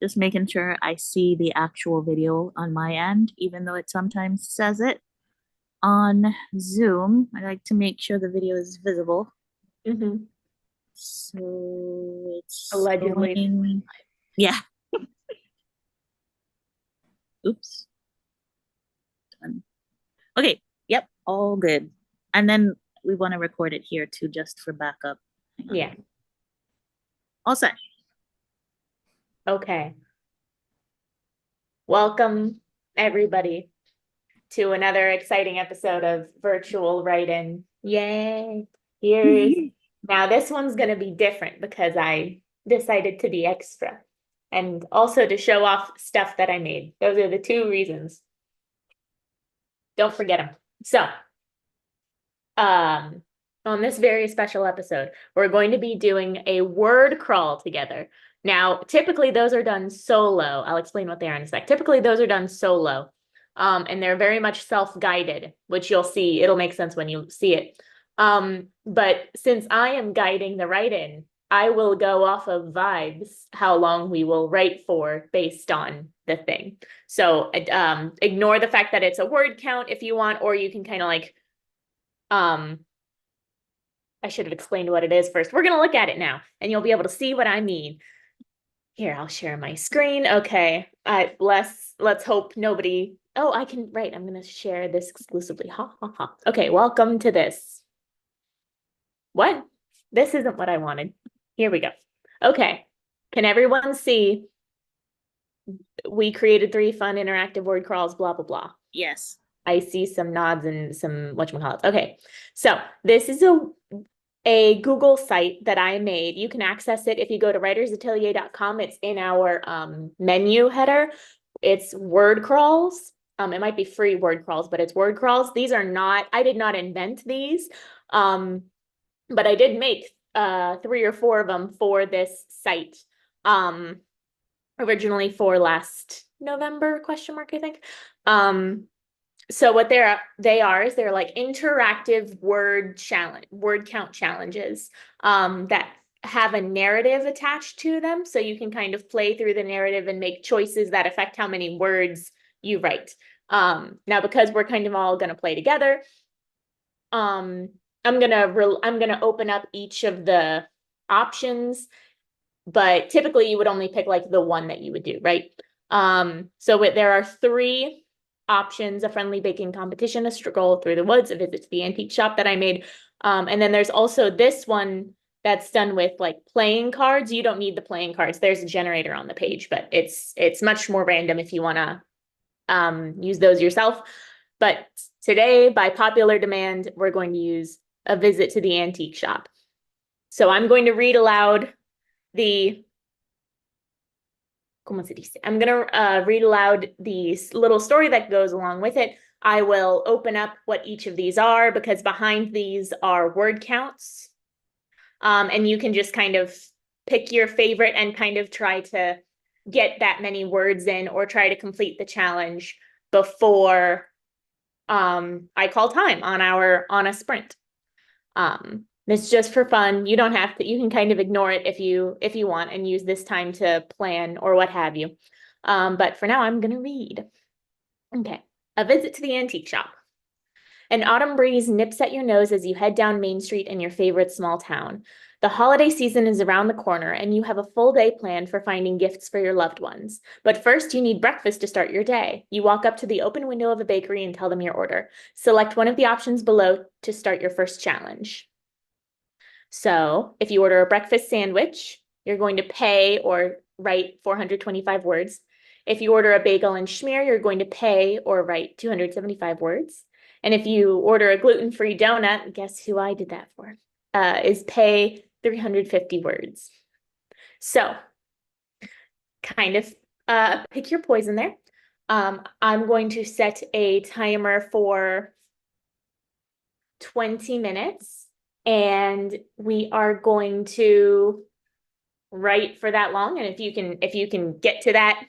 Just making sure I see the actual video on my end, even though it sometimes says it on Zoom. I like to make sure the video is visible. Hmm. So it's Allegedly. going, yeah, oops, done. Okay, yep, all good. And then we want to record it here too, just for backup. Hang on. Yeah. All set. Okay. Welcome, everybody, to another exciting episode of Virtual Write-In. Yay. Here's now this one's going to be different because I decided to be extra and also to show off stuff that I made. Those are the two reasons. Don't forget them. So, um, on this very special episode, we're going to be doing a word crawl together. Now, typically those are done solo. I'll explain what they are in a sec. Typically those are done solo. And they're very much self-guided, which you'll see. It'll make sense when you see it. But since I am guiding the write-in, I will go off of vibes, how long we will write for based on the thing. So ignore the fact that it's a word count if you want, or you can kind of like, I should have explained what it is first. We're going to look at it now, and you'll be able to see what I mean. Here, I'll share my screen. Okay. Let's hope nobody. Oh, I can, right. I'm going to share this exclusively. Ha, ha, ha. Okay. Welcome to this. What? This isn't what I wanted. Here we go. Okay. Can everyone see? We created 3 fun interactive word crawls, blah, blah, blah. Yes. I see some nods and some whatchamacallits. Okay. So this is a Google site that I made. You can access it if you go to writersatelier.com. It's in our menu header. It's word crawls. It might be free word crawls, but it's word crawls. These are not, I did not invent these, but I did make 3 or 4 of them for this site. Originally for last November, question mark, I think. So what they are is they're like interactive word count challenges that have a narrative attached to them. So you can kind of play through the narrative and make choices that affect how many words you write. Now, because we're kind of all going to play together, I'm gonna open up each of the options, but typically you would only pick like the one that you would do, right? So there are 3 options: a friendly baking competition, a stroll through the woods, a visit to the antique shop that I made. And then there's also this one that's done with like playing cards. You don't need the playing cards. There's a generator on the page, but it's much more random if you want to use those yourself. But today, by popular demand, we're going to use a visit to the antique shop. So I'm going to read aloud the I'm going to read aloud the little story that goes along with it. I will open up what each of these are because behind these are word counts. And you can just kind of pick your favorite and kind of try to get that many words in or try to complete the challenge before I call time on a sprint. It's just for fun. You don't have to, you can kind of ignore it if you want and use this time to plan or what have you. But for now, I'm going to read. Okay. A visit to the antique shop. An autumn breeze nips at your nose as you head down Main Street in your favorite small town. The holiday season is around the corner, and you have a full day planned for finding gifts for your loved ones. But first, you need breakfast to start your day. You walk up to the open window of a bakery and tell them your order. Select one of the options below to start your first challenge. So if you order a breakfast sandwich, you're going to pay or write 425 words. If you order a bagel and schmear, you're going to pay or write 275 words. And if you order a gluten-free donut, guess who I did that for? Is pay 350 words. So kind of pick your poison there. I'm going to set a timer for 20 minutes, and we are going to write for that long. And if you can get to that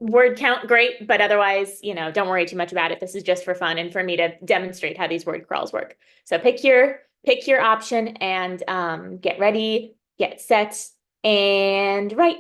word count, great. But otherwise, don't worry too much about it. This is just for fun and for me to demonstrate how these word crawls work. So pick your option and get ready, get set, and write.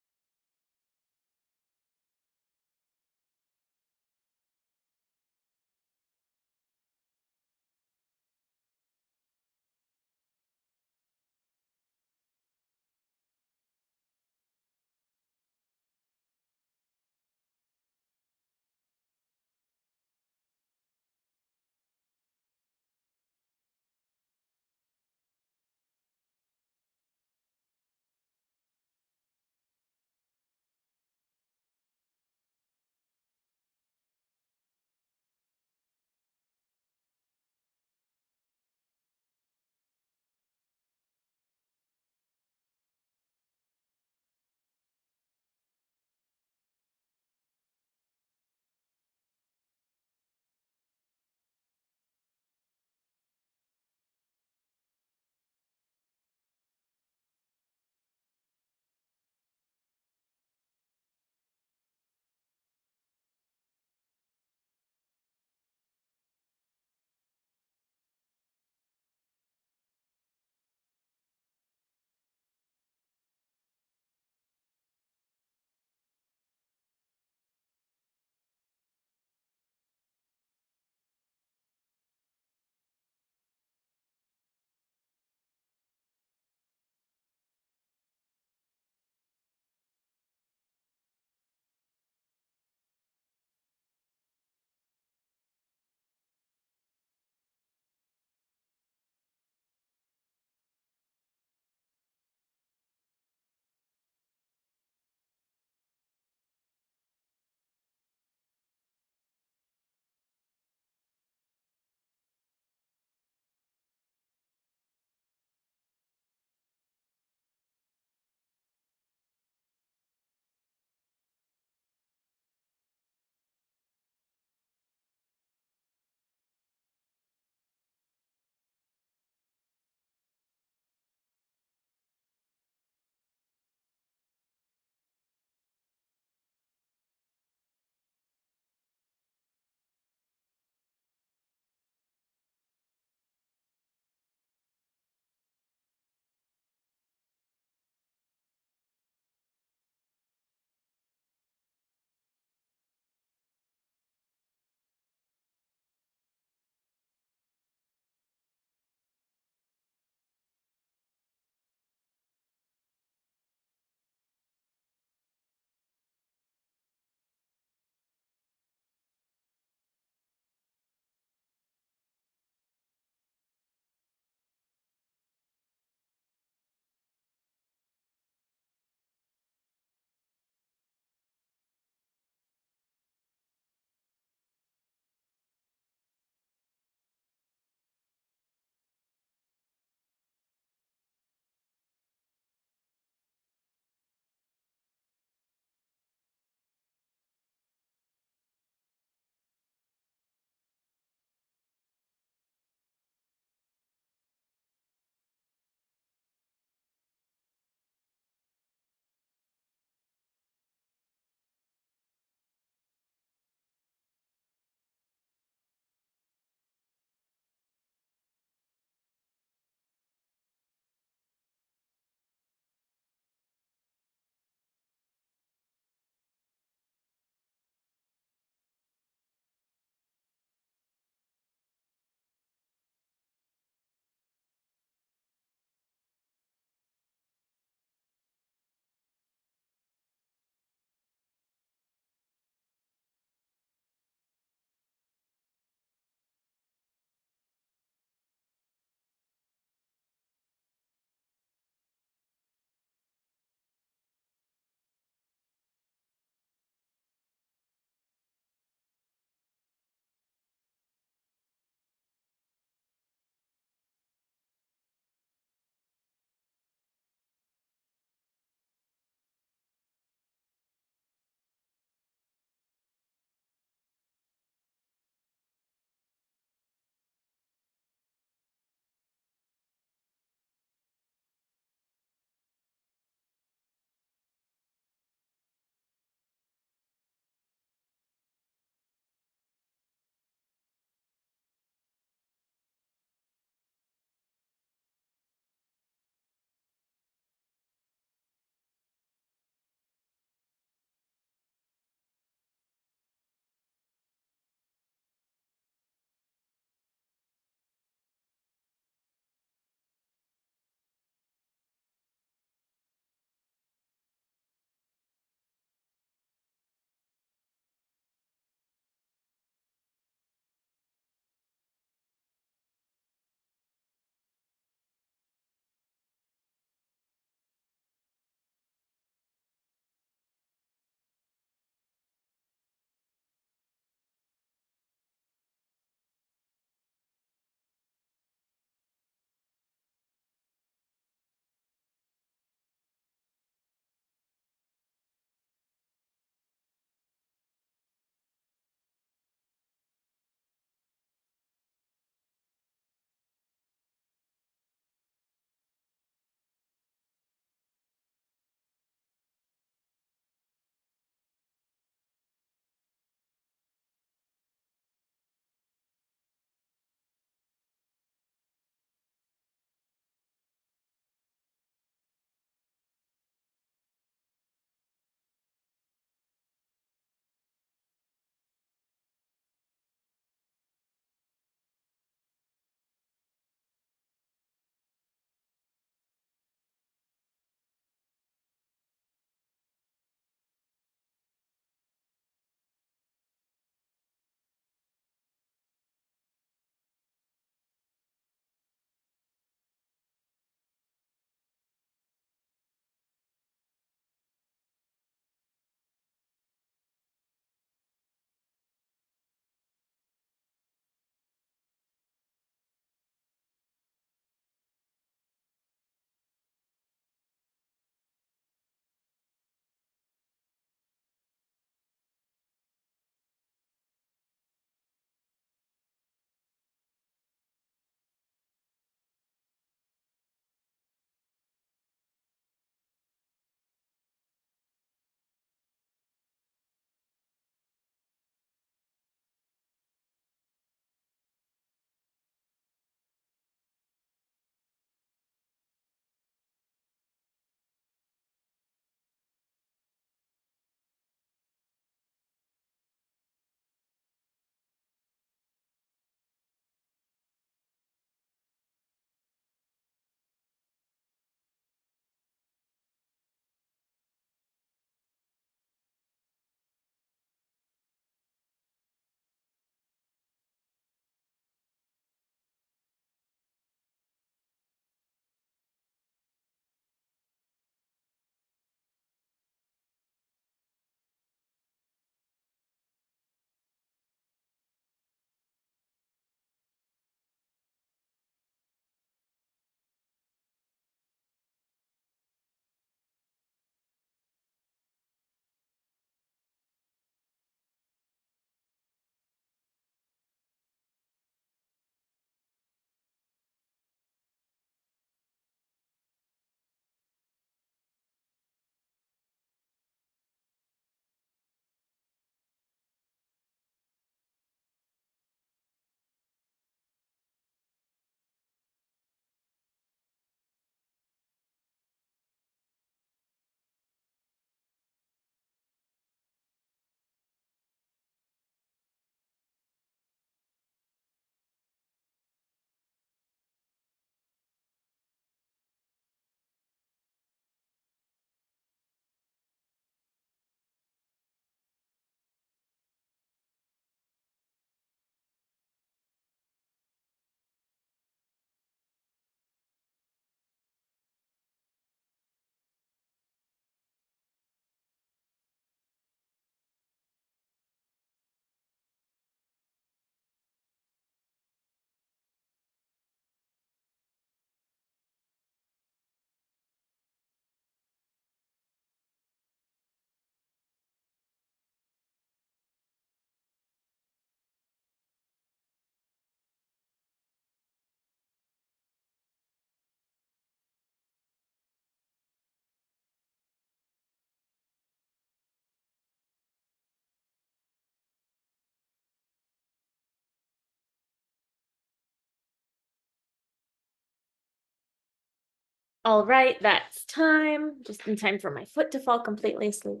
All right, that's time. Just in time for my foot to fall completely asleep.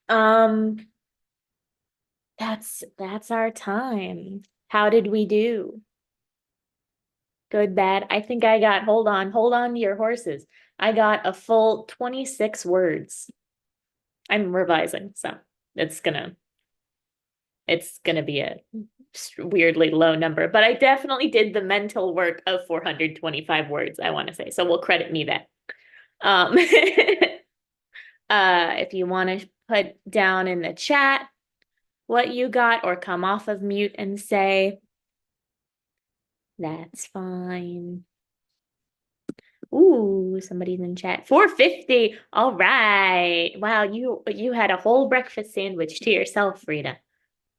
Um, that's our time. How did we do? Good, bad. I think I got, hold on to your horses. I got a full 26 words. I'm revising, so it's gonna it's gonna be a weirdly low number, but I definitely did the mental work of 425 words, I want to say. So we'll credit me that. Um if you want to put down in the chat what you got or come off of mute and say, that's fine. Ooh, somebody's in chat. 450. All right. Wow, you had a whole breakfast sandwich to yourself, Rita.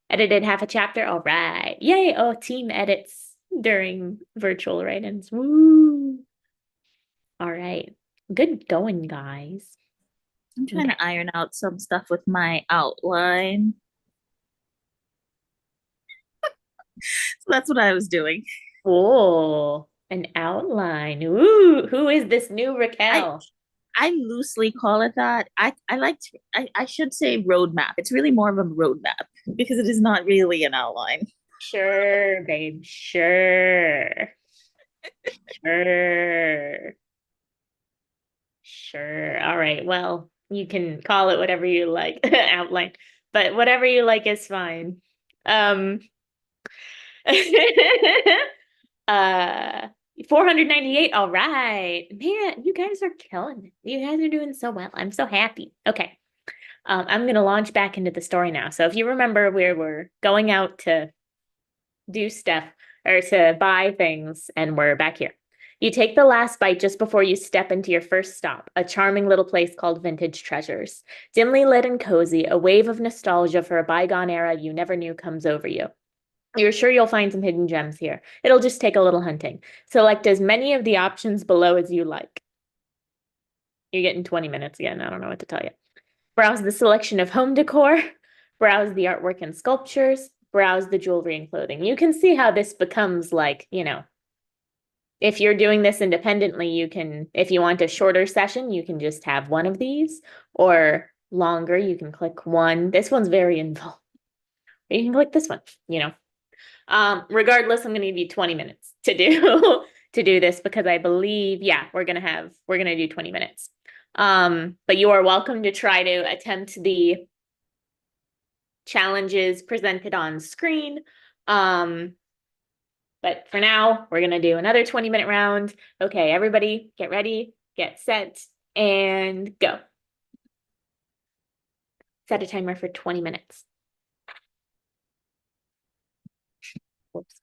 Edited half a chapter. All right. Yay. Oh, team edits during virtual write-ins. Woo. All right. Good going, guys. I'm trying Okay. to iron out some stuff with my outline. So that's what I was doing. Oh, an outline. Ooh, who is this new I Raquel? I loosely call it that. I should say roadmap. It's really more of a roadmap because it is not really an outline. Sure, babe. Sure. Sure. Sure. All right. Well, you can call it whatever you like, outline, but whatever you like is fine. Um, uh, 498. All right. Man, you guys are killing it. You guys are doing so well. I'm so happy. Okay. I'm gonna launch back into the story now. So if you remember where we're going out to do stuff or to buy things, and we're back here. You take the last bite just before you step into your first stop, a charming little place called Vintage Treasures. Dimly lit and cozy, a wave of nostalgia for a bygone era you never knew comes over you. You're sure you'll find some hidden gems here. It'll just take a little hunting. Select as many of the options below as you like. You're getting 20 minutes again. I don't know what to tell you. Browse the selection of home decor, browse the artwork and sculptures, browse the jewelry and clothing. You can see how this becomes like, if you're doing this independently, you can, if you want a shorter session, you can just have one of these, or longer, you can click one. This one's very involved. You can click this one. Regardless, I'm gonna give you 20 minutes to do to do this because I believe, yeah, we're gonna do 20 minutes. But you are welcome to try to attempt the challenges presented on screen. But for now, we're gonna do another 20-minute round. Okay, everybody get ready, get set, and go. Set a timer for 20 minutes. Whoops.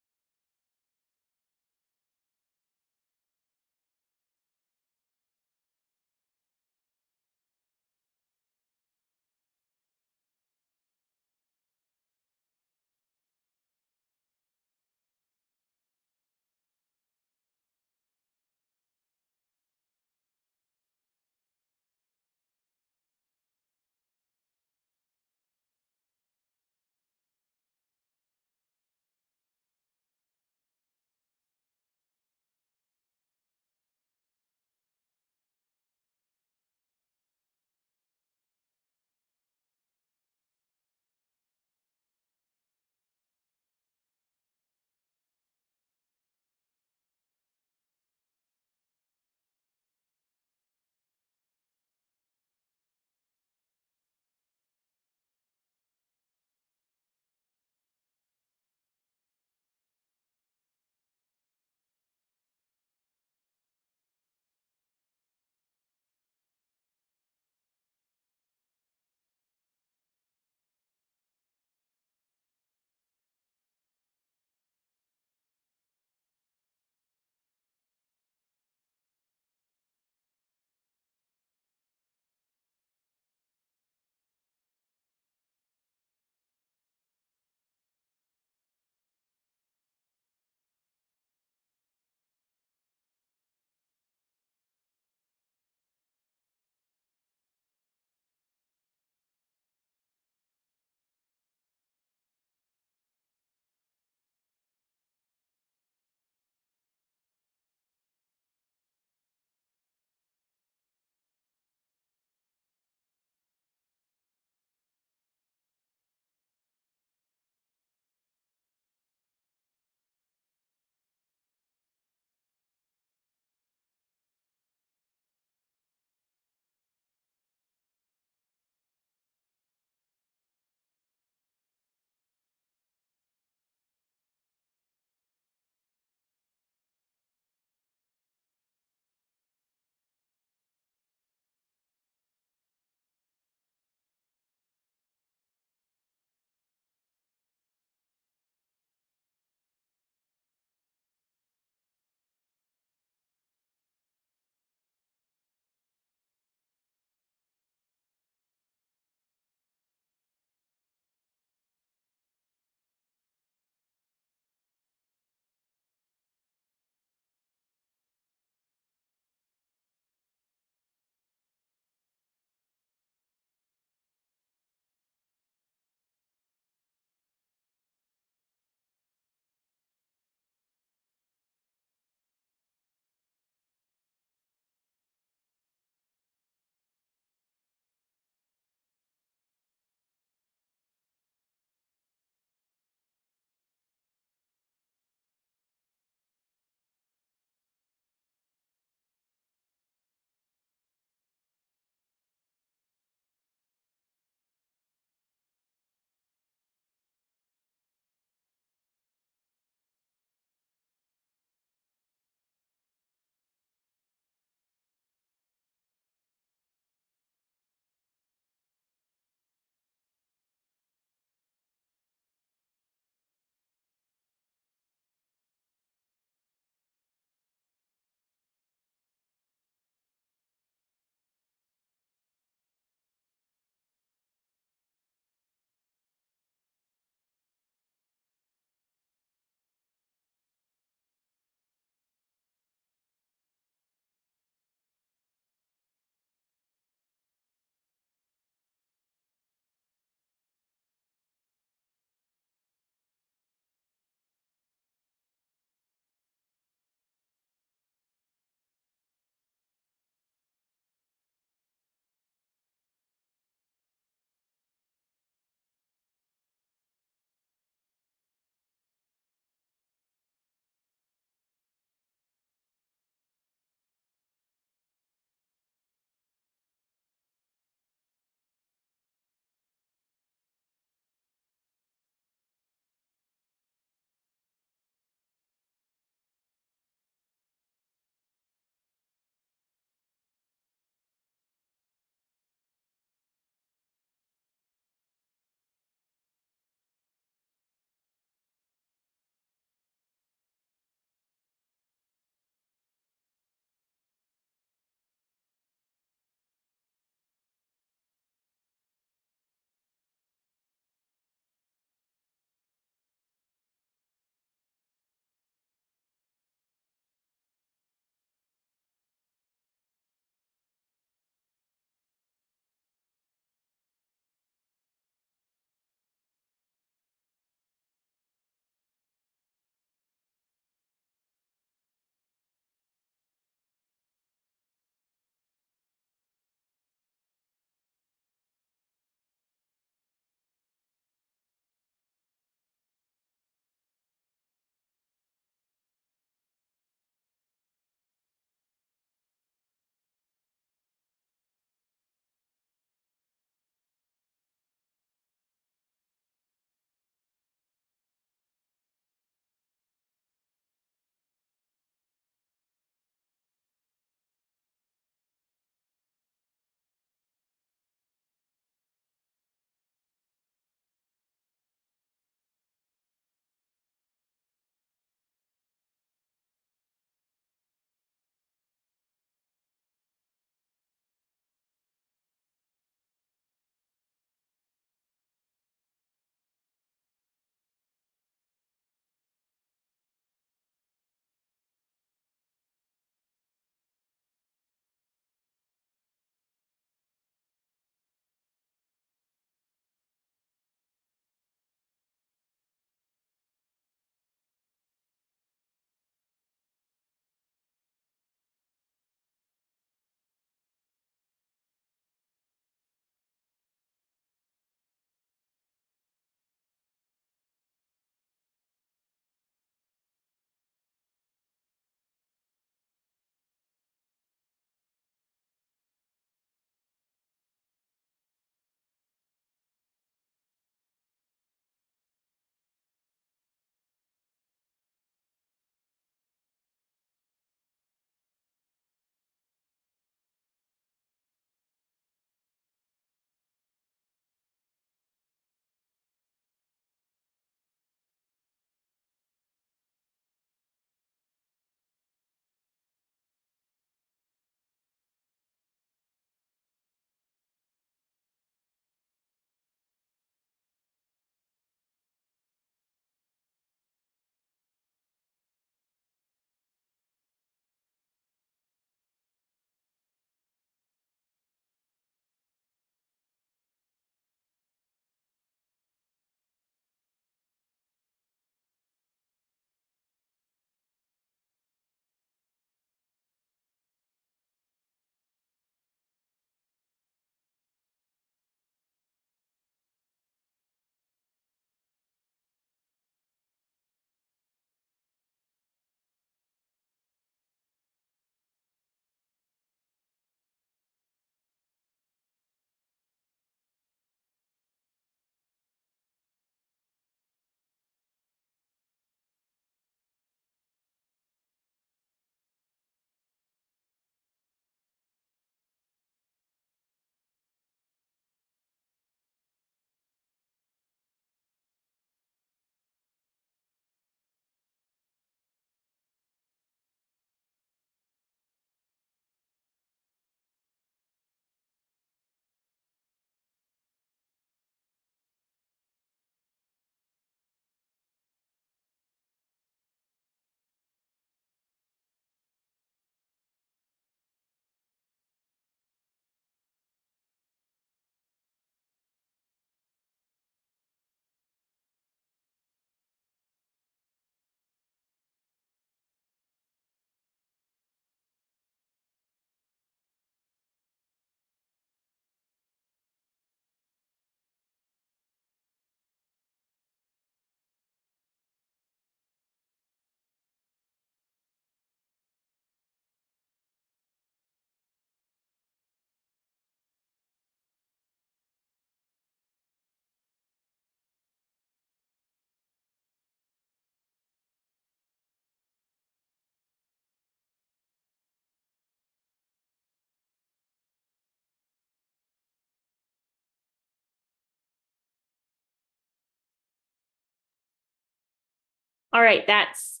All right, that's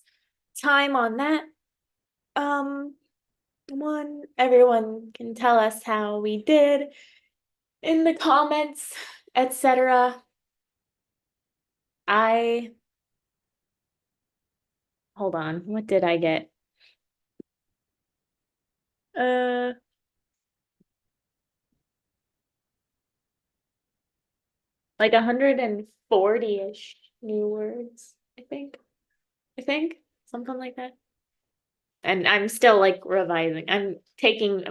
time on that. Um, everyone can tell us how we did in the comments, etc. I hold on, what did I get? Uh, like 140-ish new words, I think, something like that. And I'm still like revising. I'm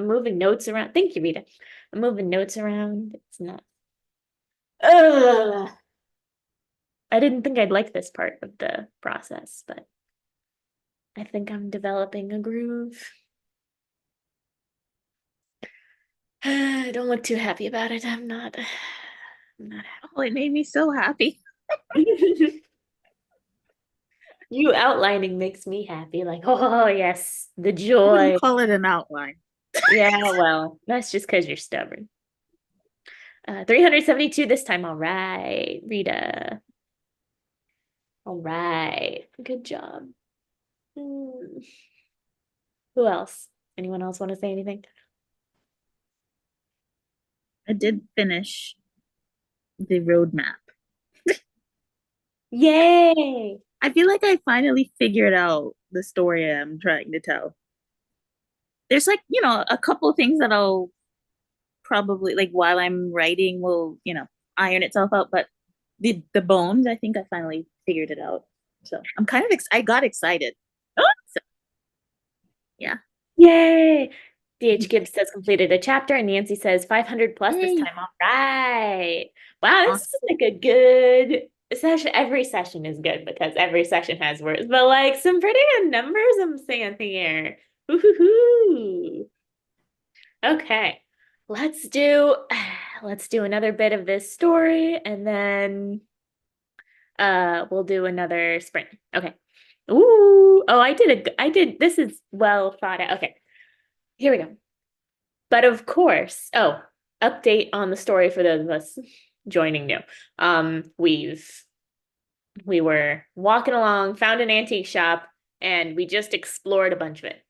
moving notes around. Thank you, Rita. I'm moving notes around. It's not. Ugh. I didn't think I'd like this part of the process, but I think I'm developing a groove. Don't look too happy about it. I'm not. I'm not Oh, it made me so happy. happy. You outlining makes me happy. Like, oh yes, the I wouldn't joy. call it an outline. Yeah, well, that's just because you're stubborn. 372 this time. All right, Rita. All right. Good job. Hmm. Who else? Anyone else want to say anything? I did finish the roadmap. Yay! I feel like I finally figured out the story I'm trying to tell. There's like, a couple things that I'll probably like while I'm writing will, iron itself out, but the bones, I think I finally figured it out. So I'm kind of I got excited. So yeah. Yay! DH Gibbs says completed a chapter, and Nancy says 500 plus this Yay. time. All right. Wow, this is Awesome. like a good session. Every session is good because every section has words, but like some pretty good numbers I'm seeing here. Woo-hoo-hoo. Okay. Let's do let's do another bit of this story and then we'll do another sprint. Okay. Ooh, oh, I did this is well thought out. Okay. Here we go. But of course, oh, update on the story for those of us joining new. We've we were walking along, found an antique shop, and we just explored a bunch of it.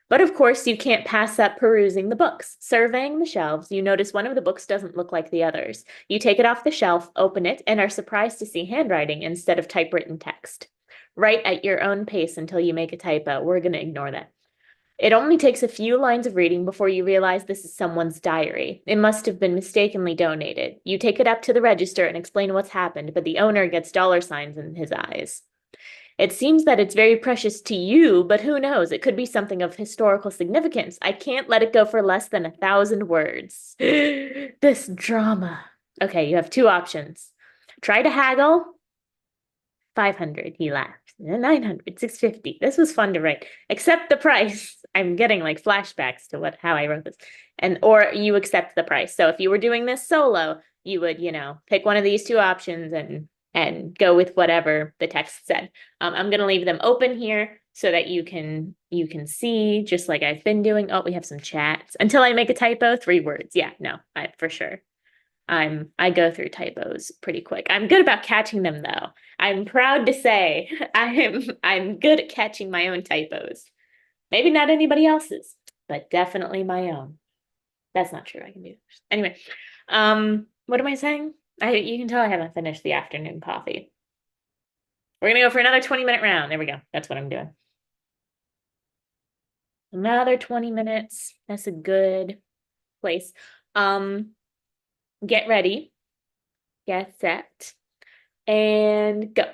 But of course, you can't pass up perusing the books. Surveying the shelves, you notice one of the books doesn't look like the others. You take it off the shelf, open it, and are surprised to see handwriting instead of typewritten text. Write at your own pace until you make a typo. We're going to ignore that. It only takes a few lines of reading before you realize this is someone's diary. It must have been mistakenly donated. You take it up to the register and explain what's happened, but the owner gets dollar signs in his eyes. It seems that it's very precious to you, but who knows? It could be something of historical significance. I can't let it go for less than 1,000 words. This drama. Okay, you have two options. Try to haggle. 500, he laughed. 900, 650. This was fun to write. Accept the price. I'm getting like flashbacks to how I wrote this. Or you accept the price. So if you were doing this solo, you would, pick one of these two options and go with whatever the text said. I'm gonna leave them open here so that you can see just like I've been doing. Oh, we have some chats. Until I make a typo, 3 words. Yeah, no, for sure. I go through typos pretty quick. I'm good about catching them though. I'm proud to say I'm good at catching my own typos. Maybe not anybody else's, but definitely my own. That's not true. I can do this. Anyway, what am I saying? You can tell I haven't finished the afternoon coffee. We're gonna go for another 20-minute round. There we go. That's what I'm doing. Another 20 minutes. That's a good place. Get ready, get set, and go.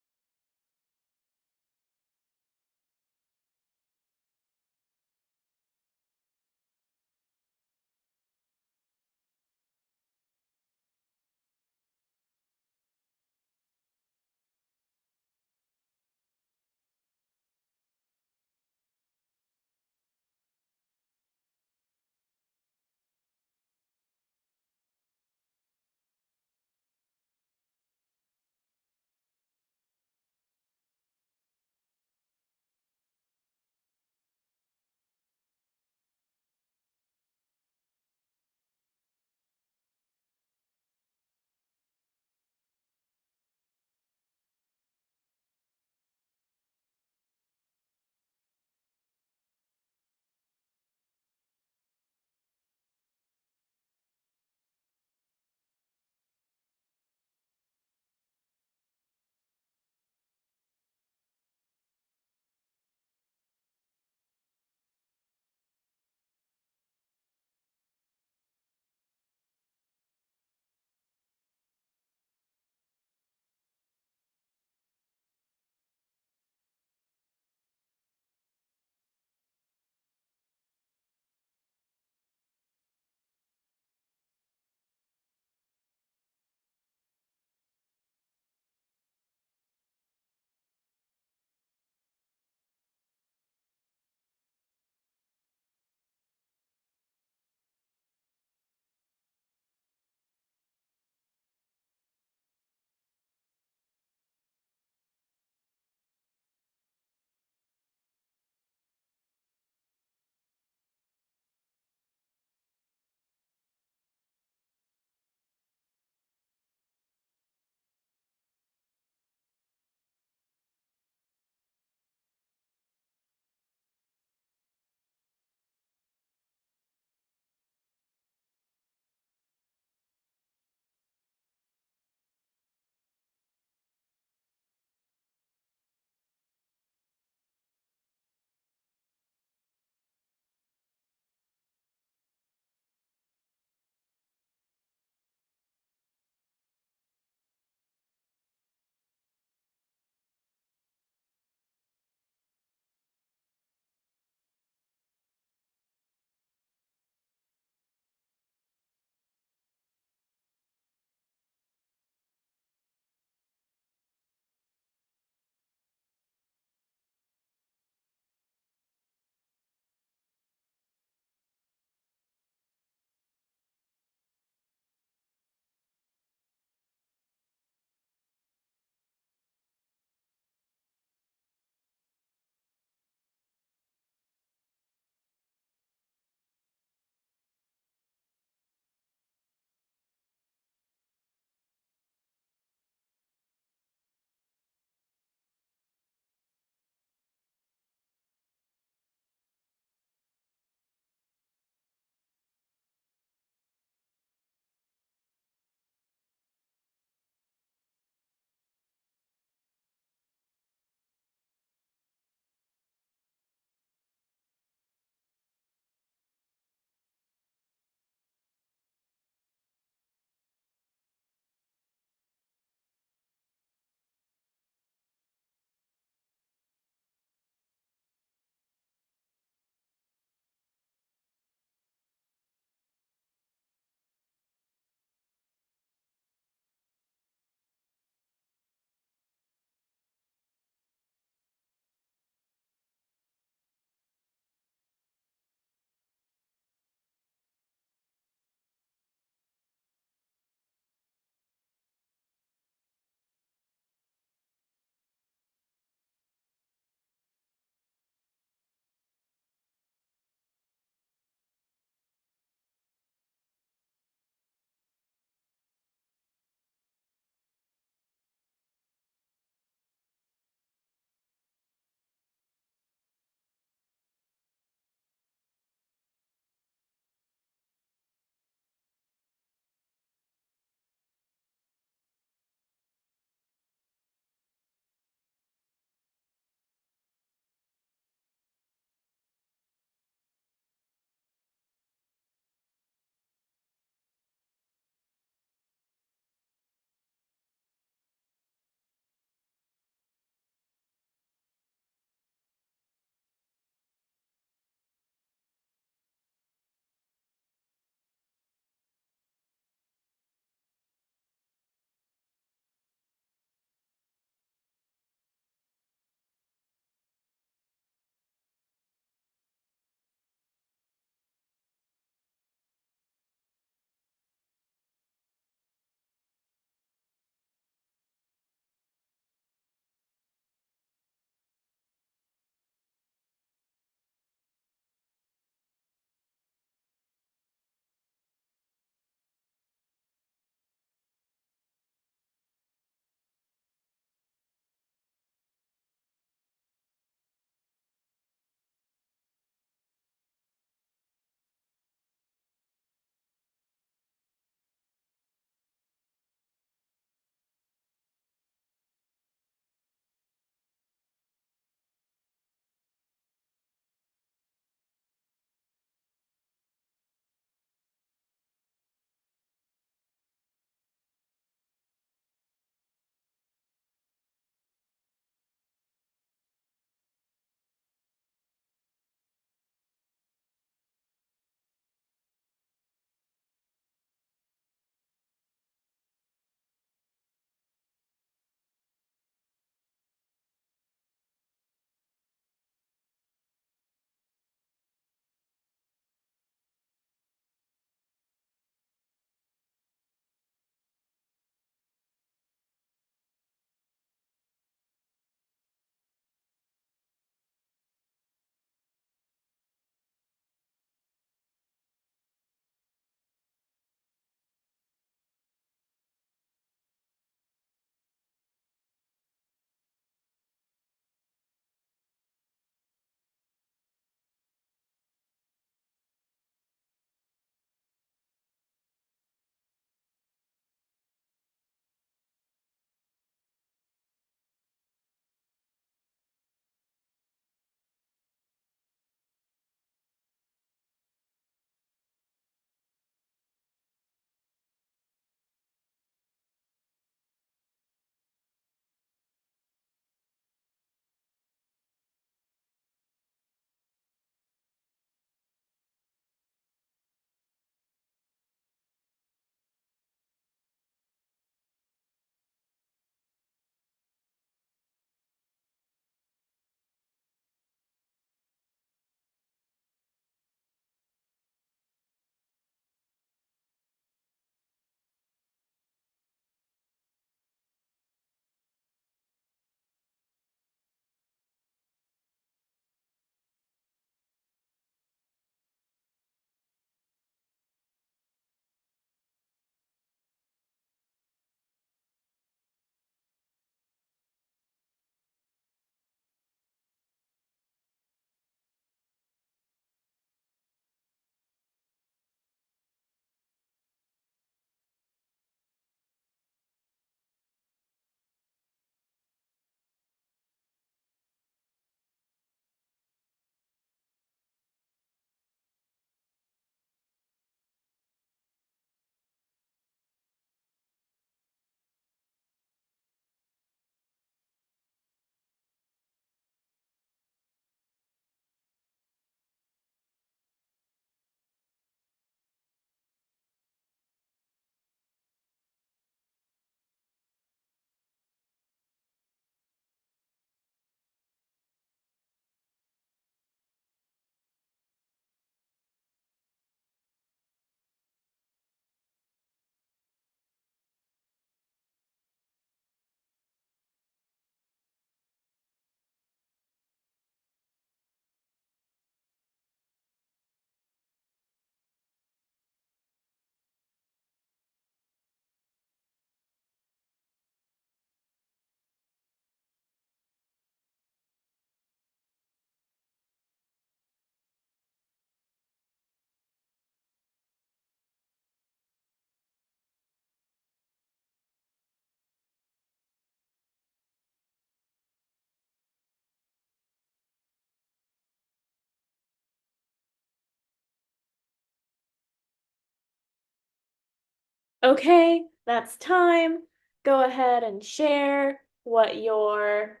Okay, that's time. Go ahead and share what your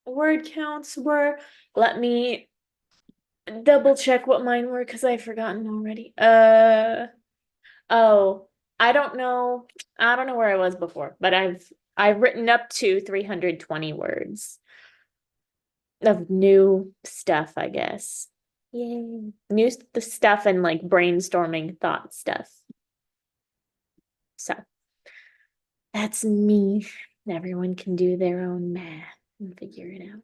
word counts were. Let me double check what mine were because I've forgotten already. Oh, I don't know. I don't know where I was before, but I've written up to 320 words of new stuff, I guess. Yay. New the stuff and like brainstorming thought stuff. So that's me. Everyone can do their own math and figure it out.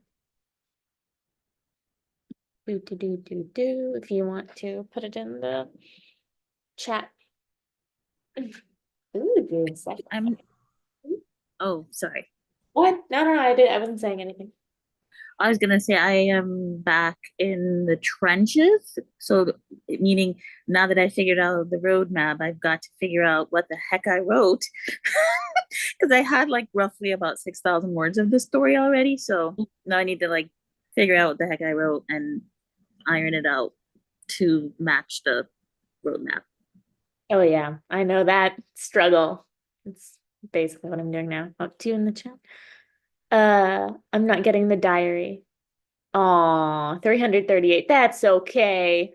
Do do do do do. If you want to put it in the chat. Ooh, good. I'm, oh, sorry. What? No, no, no, I did. I wasn't saying anything. I was gonna say I am back in the trenches. So, meaning now that I figured out the roadmap, I've got to figure out what the heck I wrote because I had like roughly about 6,000 words of the story already. So now I need to like figure out what the heck I wrote and iron it out to match the roadmap. Oh yeah, I know that struggle. It's basically what I'm doing now. Up to in the chat. I'm not getting the diary. Aw, 338. That's okay.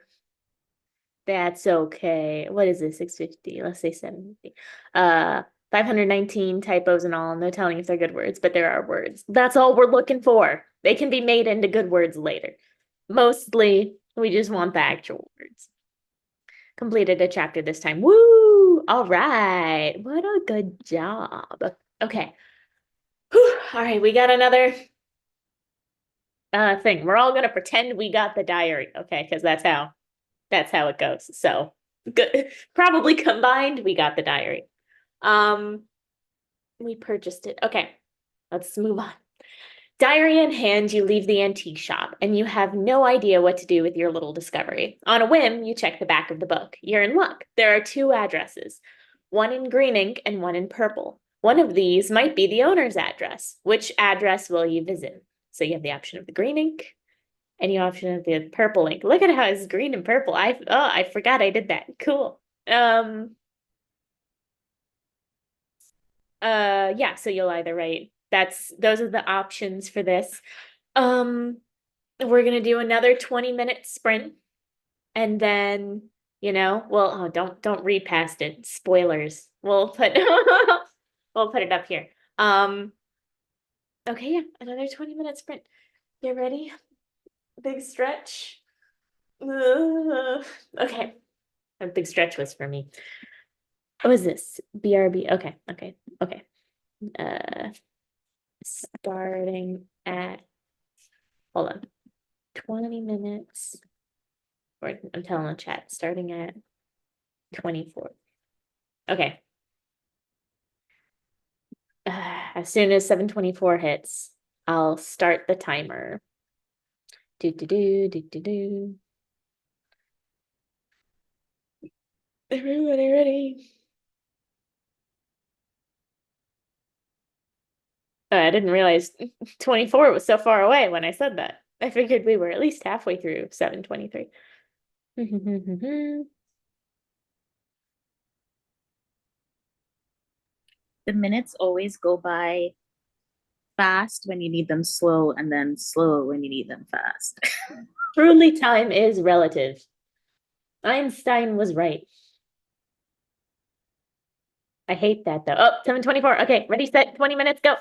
That's okay. What is this? 650. Let's say 750. 519 typos and all. No telling if they're good words, but there are words. That's all we're looking for. They can be made into good words later. Mostly, we just want the actual words. Completed a chapter this time. Woo! All right. What a good job. Okay. Whew. All right, we got another thing. We're all gonna pretend we got the diary, okay? Because that's how it goes. So good. Probably combined, we got the diary. Um, we purchased it. Okay, let's move on. Diary in hand, you leave the antique shop and you have no idea what to do with your little discovery. On a whim, you check the back of the book. You're in luck. There are two addresses, one in green ink and one in purple. One of these might be the owner's address. Which address will you visit? So you have the option of the green ink and the option of the purple ink. Look at how it's green and purple. I forgot I did that. Cool. Yeah, so you'll either write those are the options for this. Um we're gonna do another 20-minute sprint and then well, oh, don't read past it. Spoilers. We'll put we'll put it up here. Okay, yeah, another 20-minute sprint. You ready? Big stretch. Okay. A big stretch was for me. What was this? BRB. Okay, okay, okay. Uh starting at hold on. 20 minutes. Or I'm telling the chat, starting at 24. Okay. As soon as 7:24 hits, I'll start the timer. Do do do do do do. Everybody ready? I didn't realize 24 was so far away when I said that. I figured we were at least halfway through 7:23. The minutes always go by fast when you need them slow and then slow when you need them fast. Truly, time is relative. Einstein was right. I hate that though. Oh, 7:24. Okay, ready, set, 20 minutes, go.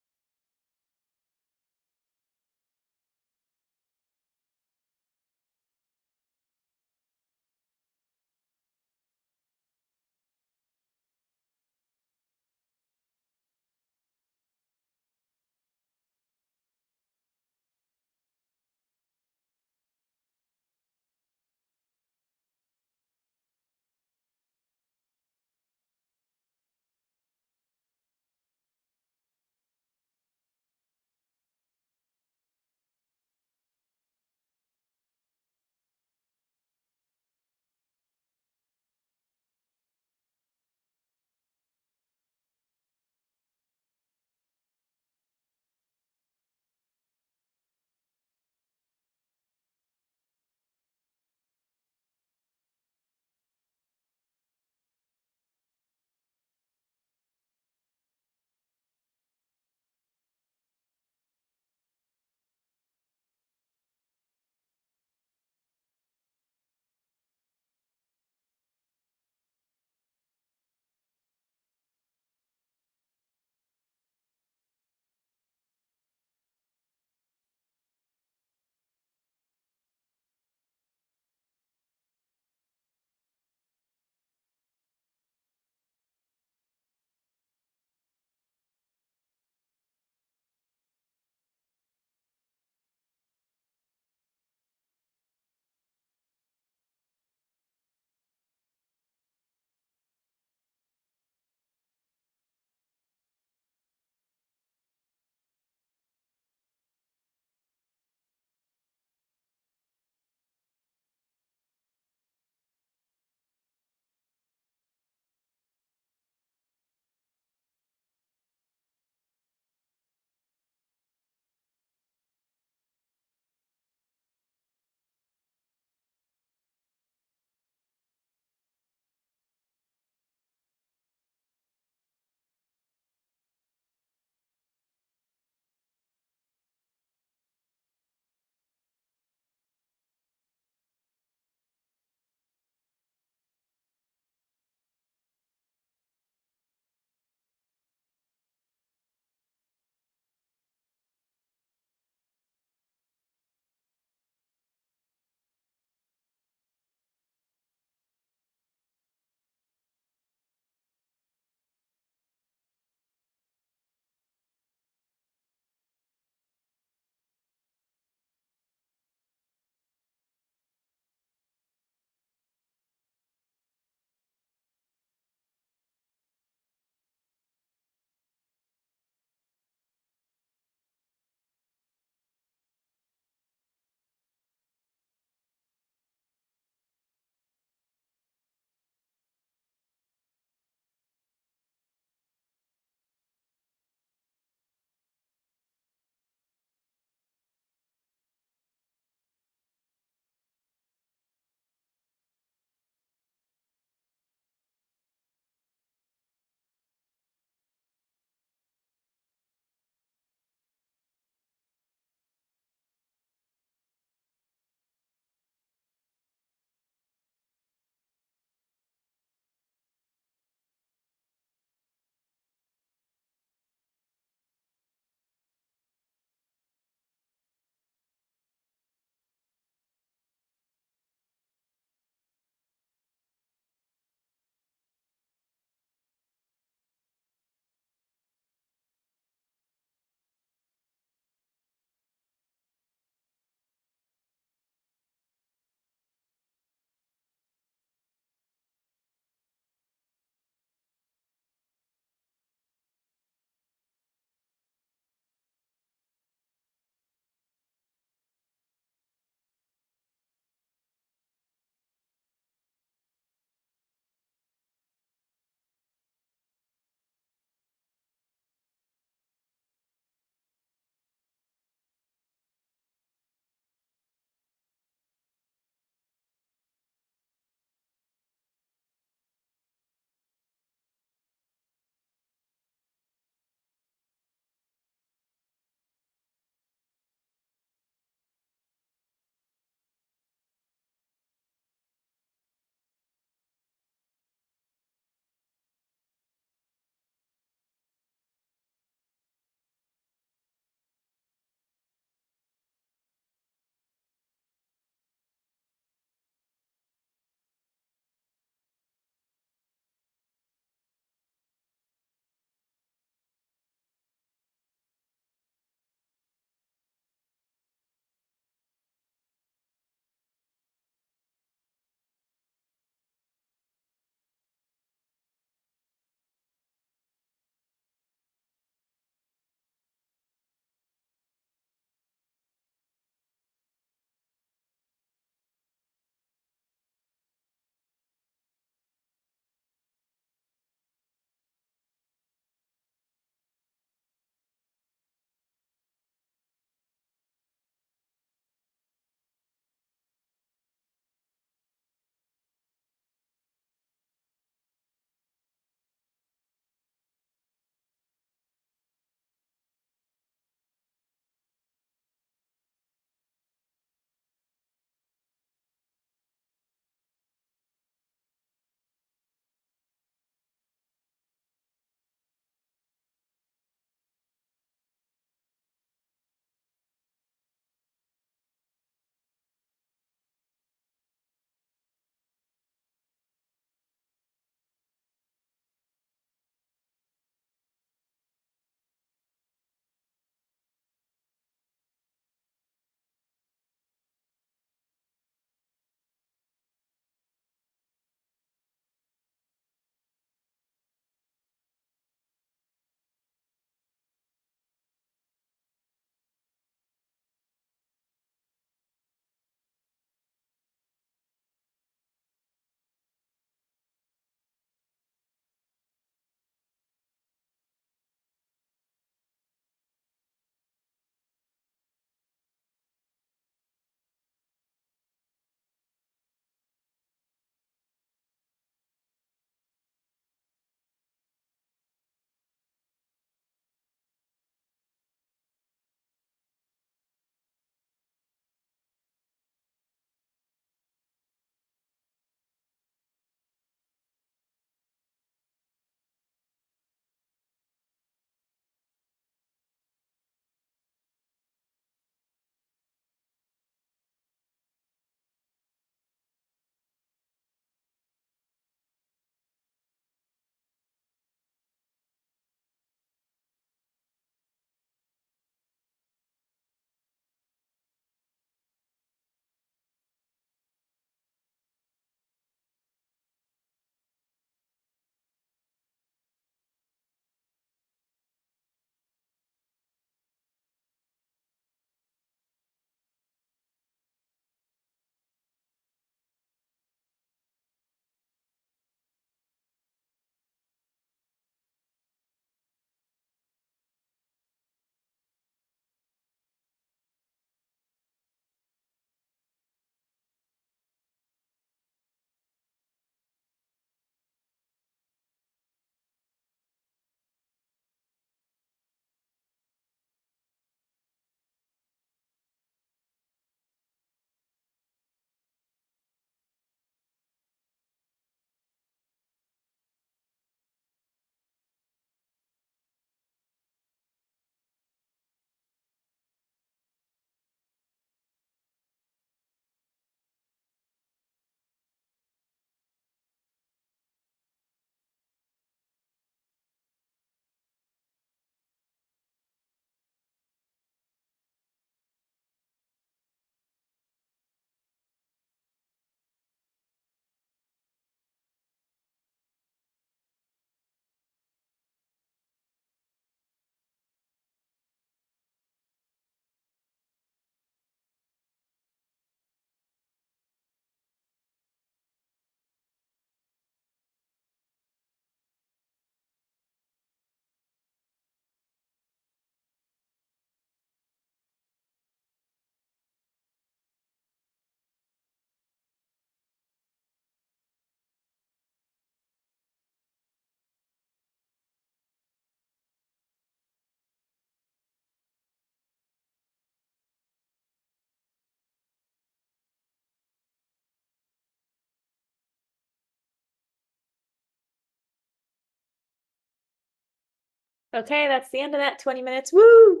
Okay, that's the end of that 20 minutes. Woo!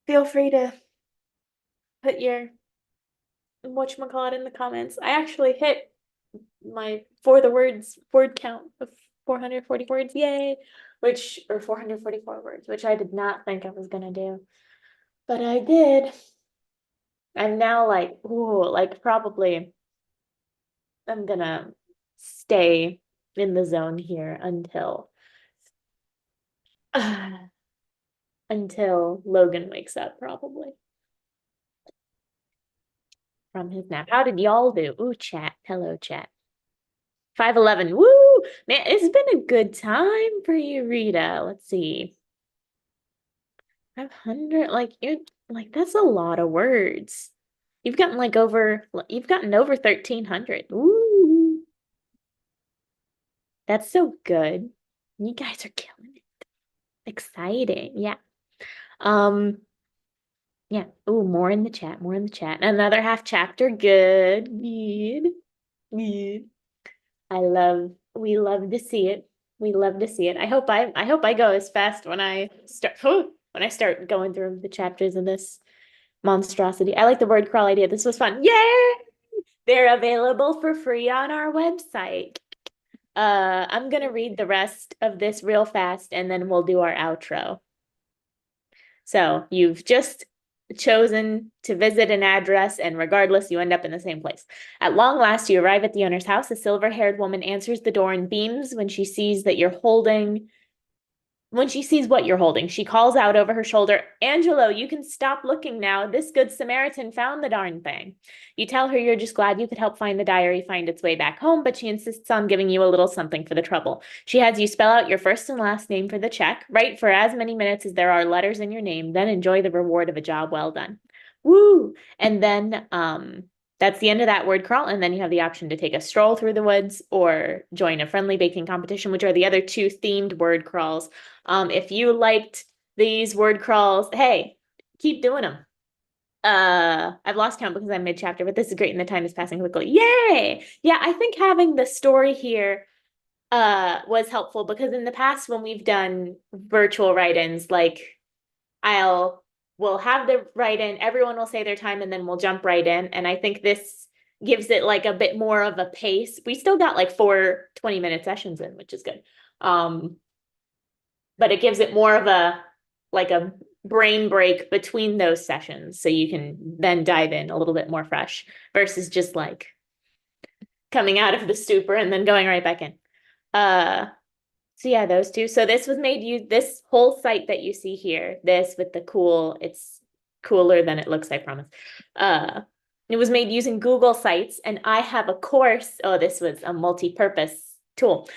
Feel free to put your whatchamacallit in the comments. I actually hit my for the words word count of 440 words. Yay! Which or 444 words, which I did not think I was gonna do. But I did. I'm now like, ooh, like probably I'm gonna stay in the zone here until Logan wakes up, probably from his nap. How did y'all do? Ooh, chat. Hello, chat. 511. Woo! Man, it's been a good time for you, Rita. Let's see. 500, like you like that's a lot of words. You've gotten over 1,300. Ooh, that's so good. You guys are killing it. Exciting. Yeah. Um, yeah. Ooh, more in the chat, more in the chat. Another half chapter. Good. Good. Good. We love to see it. We love to see it. I hope I go as fast when I start when I start going through the chapters of this monstrosity. I like the word crawl idea. This was fun. Yay! They're available for free on our website. I'm gonna read the rest of this real fast and then we'll do our outro. So you've just chosen to visit an address, and regardless, you end up in the same place. At long last, you arrive at the owner's house. A silver-haired woman answers the door and beams when she sees what you're holding. She calls out over her shoulder, Angelo, you can stop looking now. This good Samaritan found the darn thing. You tell her you're just glad you could help find the diary find its way back home, but she insists on giving you a little something for the trouble. She has you spell out your first and last name for the check, write for as many minutes as there are letters in your name, then enjoy the reward of a job well done. Woo! And then that's the end of that word crawl. And then you have the option to take a stroll through the woods or join a friendly baking competition, which are the other two themed word crawls. If you liked these word crawls, hey, keep doing them. I've lost count because I'm mid-chapter, but this is great and the time is passing quickly. Yay! Yeah, I think having the story here was helpful because in the past when we've done virtual write-ins, like we'll have the write-in, everyone will say their time, and then we'll jump right in. And I think this gives it like a bit more of a pace. We still got like 4 20-minute sessions in, which is good. But it gives it more of a brain break between those sessions so you can then dive in a little bit more fresh versus just like coming out of the stupor and then going right back in. So yeah, those two. So this whole site that you see here, this with the cool, it's cooler than it looks, I promise. It was made using Google Sites, and I have a course. Oh, this was a multi-purpose tool.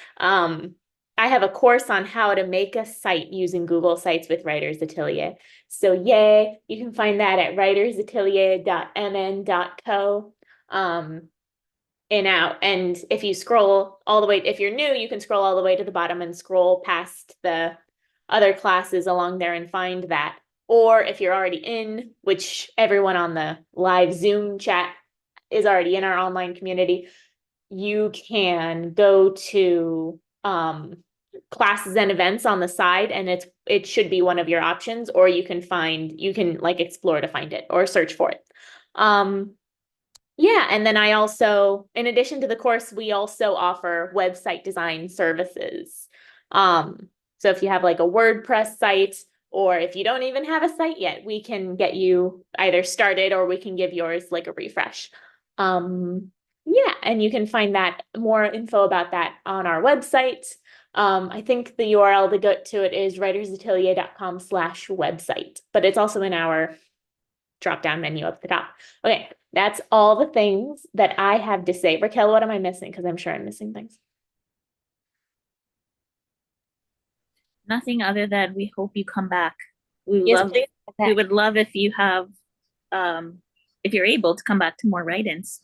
I have a course on how to make a site using Google Sites with Writers Atelier. So yay, you can find that at writersatelier.mn.co. And if you scroll all the way, if you're new, you can scroll all the way to the bottom and scroll past the other classes along there and find that. Or if you're already in, which everyone on the live Zoom chat is already in our online community, you can go to classes and events on the side, and it should be one of your options, or you can like explore to find it or search for it. Yeah, and then in addition to the course, we also offer website design services. So if you have like a WordPress site, or if you don't even have a site yet, we can get you either started or we can give yours like a refresh. Yeah, and you can find that more info about that on our website. I think the URL to go to it is writersatelier.com/website, but it's also in our drop-down menu up at the top. Okay, that's all the things that I have to say. Raquel, what am I missing? Because I'm sure I'm missing things. Nothing other than we hope you come back. We Yes, love please. we Okay. would love if you have if you're able to come back to more write-ins.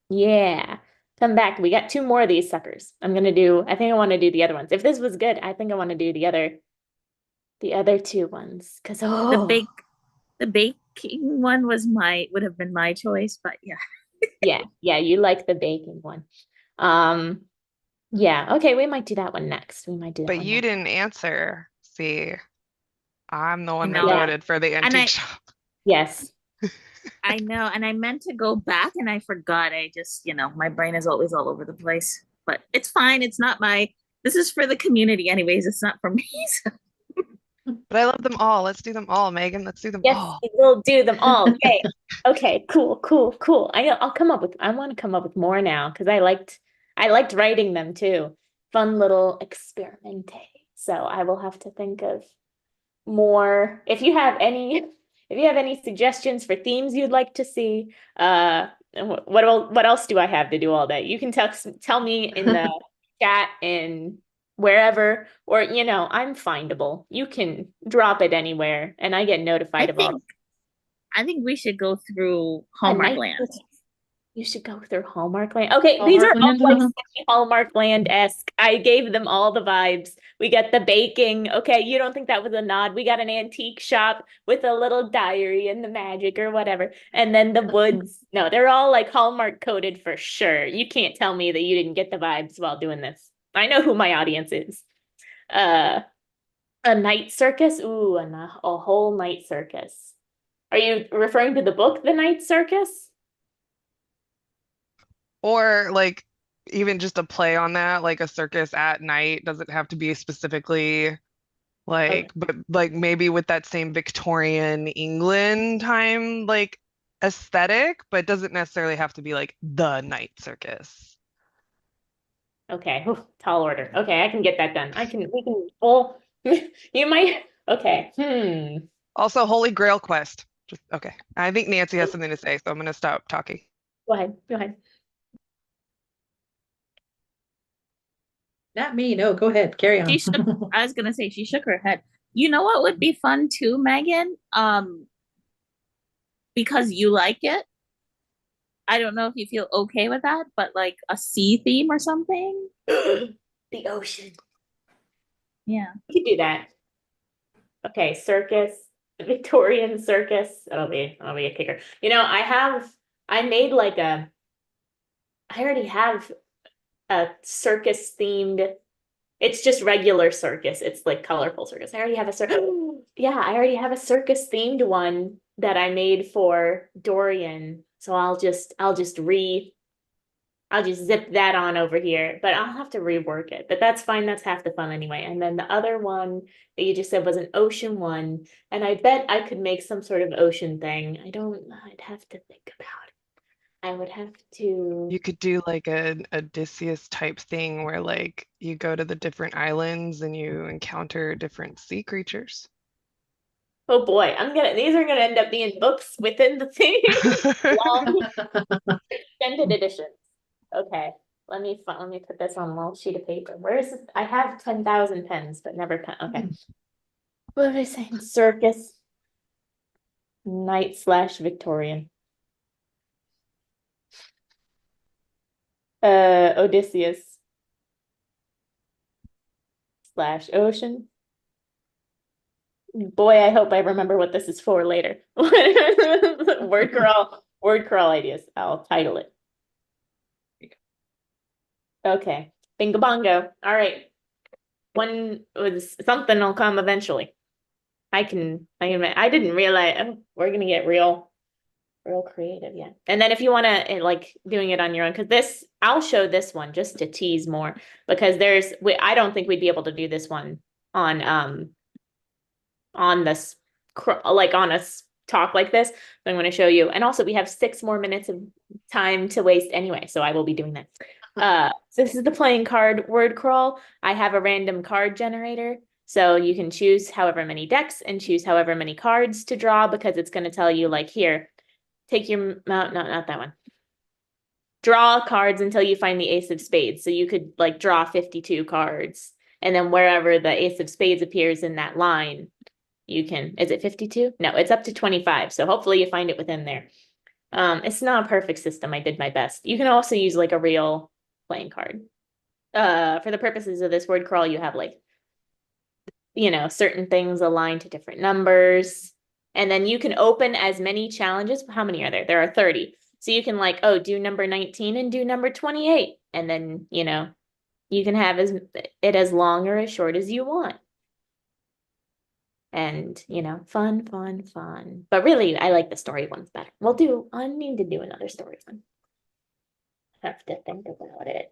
Yeah. Come back. We got two more of these suckers. I think I want to do the other ones. If this was good, I think I want to do the other two ones. Cause The oh bake the baking one would have been my choice, but yeah. yeah, you like the baking one. Um Yeah, okay, we might do that one next. We might do that But one you next. didn't answer. See, I'm the I one that know. Yeah, voted for the And antique shop. yes. I know, and I meant to go back and I forgot. I just, my brain is always all over the place. But it's fine. It's not my This is for the community anyways. It's not for me. So But I love them all. Let's do them all, Megan. Let's do them Yes, all. we'll do them all. Okay. Okay, cool, cool, cool. I'll come up with I want to come up with more now because I liked writing them too. Fun little experimente. So I will have to think of more. If you have any suggestions for themes you'd like to see, what else do I have to do all day? You can tell me in the chat and wherever, or I'm findable. You can drop it anywhere, and I get I notified of all. think I think we should go through A Hallmark night. Land. You should go through Hallmark Land. Okay, these are Hallmark all Land. like Hallmark Land-esque. I gave them all the vibes. We got the baking. Okay, you don't think that was a nod? We got an antique shop with a little diary and the magic or whatever. And then the woods. No, they're all like Hallmark coded for sure. You can't tell me that you didn't get the vibes while doing this. I know who my audience is. Uh, a night circus. Ooh, a whole night circus. Are you referring to the book, The Night Circus? Or like even just a play on that, like a circus at night doesn't have to be specifically Okay. but like maybe with that same Victorian England time like aesthetic, but doesn't necessarily have to be like the night circus. Okay, Oof, tall order. Okay, I can get that done. Well, you might, okay. Also, Holy Grail Quest. Just okay. I think Nancy has something to say, so I'm gonna stop talking. Go ahead, go ahead. Not me. No, go ahead. Carry She on. shook. I was gonna say she shook her head. You know what would be fun too, Megan? Because you like it. I don't know if you feel okay with that, but like a sea theme or something. The ocean. Yeah. You can do that. Okay, circus, Victorian circus. That'll be a kicker. I made like I already have a circus themed. It's just regular circus. It's like colorful circus. I already have a circus. Yeah, I already have a circus themed one that I made for Dorian. So I'll just zip that on over here, but I'll have to rework it. But that's fine. That's half the fun anyway. And then the other one that you just said was an ocean one. And I bet I could make some sort of ocean thing. I'd have to think about it. I would have to. You could do like an Odysseus type thing where like you go to the different islands and you encounter different sea creatures. Oh boy, these are gonna end up being books within the thing. Long extended editions. Okay. Let me put this on a little sheet of paper. Where is it? I have 10,000 pens, but never pen. Okay. What was I saying? Circus, night/Victorian. Odysseus slash ocean. Boy, I hope I remember what this is for later. Word crawl ideas. I'll title it. Okay. Bingo bongo. All right. One was something will come eventually. I didn't realize we're gonna get real creative, yeah. And then if you want to like doing it on your own, because I'll show this one just to tease more because I don't think we'd be able to do this one on on this like on a talk like this. So I'm going to show you, and also we have 6 more minutes of time to waste anyway, so I will be doing that. So this is the playing card word crawl. I have a random card generator. So you can choose however many decks and choose however many cards to draw because it's going to tell you like here, take your, no, not that one. Draw cards until you find the ace of spades. So you could like draw 52 cards. And then wherever the ace of spades appears in that line, is it 52? No, it's up to 25. So hopefully you find it within there. It's not a perfect system. I did my best. You can also use like a real playing card. For the purposes of this word crawl, you have like, certain things aligned to different numbers. And then you can open as many challenges. How many are there? There are 30. So you can like, do number 19 and do number 28. And then, You can have it as long or as short as you want. And, fun, fun, fun. But really, I like the story ones better. I need to do another story one. I have to think about it.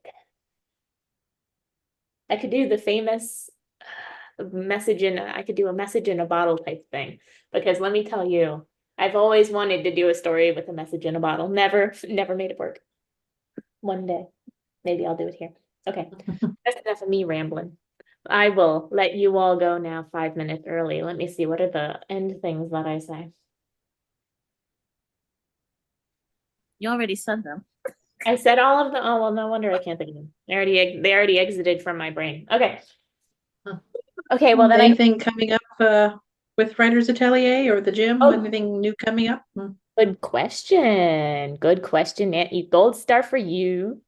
I could do the famous I could do a message in a bottle type thing. Because let me tell you, I've always wanted to do a story with a message in a bottle. Never made it work. One day. Maybe I'll do it here. Okay. That's enough of me rambling. I will let you all go now 5 minutes early. Let me see, what are the end things that I say? You already said them. I said all of them. Oh, well, no wonder I can't think of them. They already exited from my brain. Okay. Okay, well then anything coming up with Writers Atelier or the gym? Oh. Anything new coming up? Good question. Good question. Gold star for you.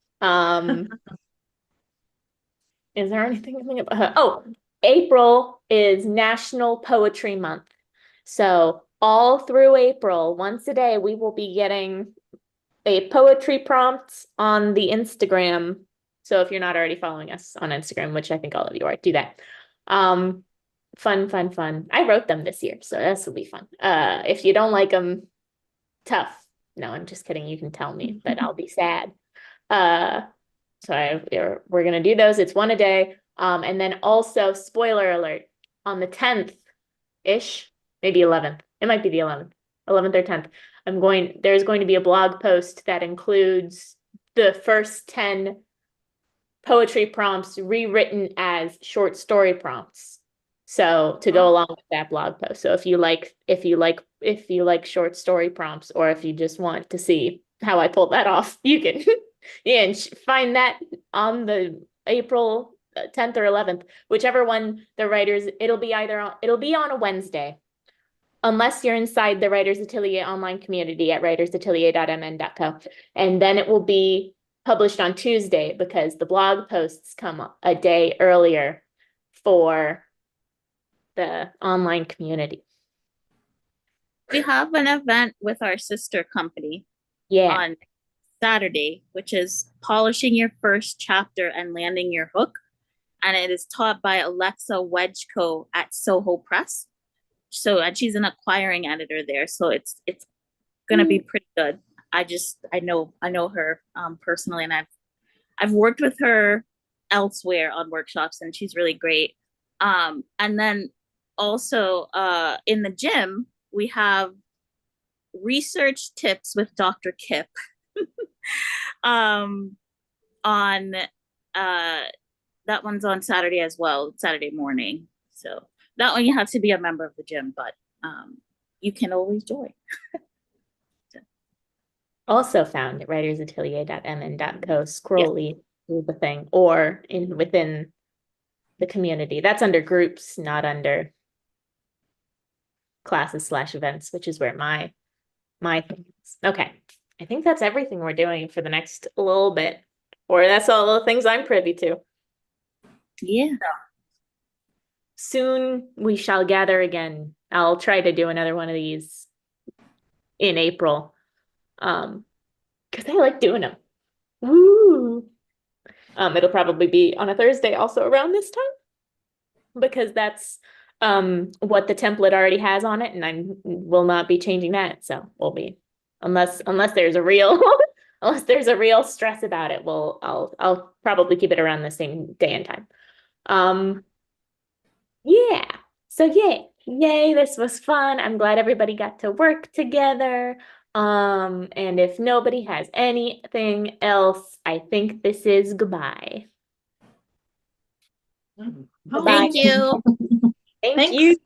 Is there anything coming up? Oh, April is National Poetry Month. So all through April, once a day, we will be getting a poetry prompt on the Instagram. So if you're not already following us on Instagram, which I think all of you are, do that. Fun, fun, fun. I wrote them this year, so this will be fun. If you don't like them, tough. No, I'm just kidding. You can tell me, but I'll be sad. We're gonna do those. It's one a day. And then also, spoiler alert, on the 10th-ish, maybe 11th. It might be the 11th or 10th. There's going to be a blog post that includes the first 10 poetry prompts rewritten as short story prompts. So to go along with that blog post. So if you like short story prompts, or if you just want to see how I pulled that off, you can find that on the April 10th or 11th, whichever one the writers, it'll be on a Wednesday, unless you're inside the Writers Atelier online community at writersatelier.mn.co. And then it will be published on Tuesday because the blog posts come a day earlier for the online community. We have an event with our sister company on Saturday, which is polishing your first chapter and landing your hook. And it is taught by Alexa Wedgeko at Soho Press. And she's an acquiring editor there. So it's gonna be pretty good. I know her personally, and I've worked with her elsewhere on workshops, and she's really great. And then also in the gym, we have research tips with Dr. Kip on that one's on Saturday as well, Saturday morning. So that one you have to be a member of the gym, but you can always join. Also found at writersatelier.mn.co, scrolly through the thing, or within the community. That's under groups, not under classes/events, which is where my thing is. Okay. I think that's everything we're doing for the next little bit. Or that's all the things I'm privy to. Yeah. Soon we shall gather again. I'll try to do another one of these in April. Because I like doing them. Woo! It'll probably be on a Thursday also around this time, because that's what the template already has on it, and I will not be changing that. So we'll be, unless there's a real unless there's a real stress about it, I'll probably keep it around the same day and time. Yeah. So yay, this was fun. I'm glad everybody got to work together. And if nobody has anything else, I think this is goodbye. Thank you. Thank you.